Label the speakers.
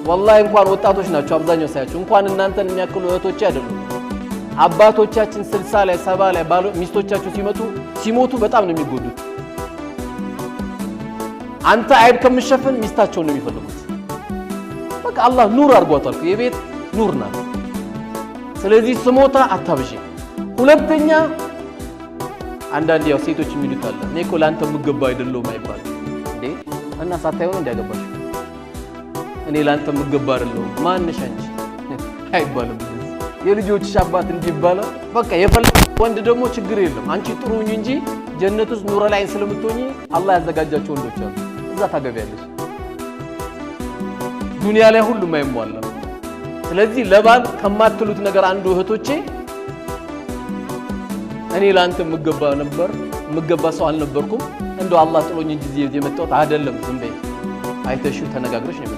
Speaker 1: والله እንኳን ወጣቶች ናቸው አብዛኛው ሳያቸው እንኳን እናንተን የሚያክሉ እህቶች አይደሉም አባቶቻችን 60 ላይ 70 ላይ ባሉ ሚስቶቻቸው ሲሞቱ በጣም ነው የሚጎዱት አንተ አይድ ከመሸፈን ሚስታቸው ነው የሚፈልጉት በቃ አላህ ኑር አድርጓታል የቤት ኑር ናት ስለዚህ ስሞታ አታብጂ ሁለተኛ አንዳንድ ያው ሴቶች የሚሉት አለ እኔ እኮ ላንተ ምገባ አይደለም አይባል እንዴ እና ሳታየው እንዲያገባሽ እኔ ላንተ ምገባ አይደለም ማንሽ አንቺ አይባልም የልጆችሽ አባት እንዲባል በቃ የፈለገ ወንድ ደግሞ ችግር የለም አንቺ ጥሩኝ እንጂ ጀነት ውስጥ ኑር ላይ ስለምትሆኚ አላህ ያዘጋጃቸው ወንዶች አሉ እዛ ታገቢያለሽ ዱንያ ላይ ሁሉ ማይሟላ ስለዚህ ለባል ከማትሉት ነገር አንዱ እህቶቼ እኔ ላንተ ምገባ ሰው አልነበርኩም እንደው አላህ ጥሎኝ እንጂ እዚህ የመጣሁት አይደለም ዝም በይ አይተሽው ተነጋግረሽ ነው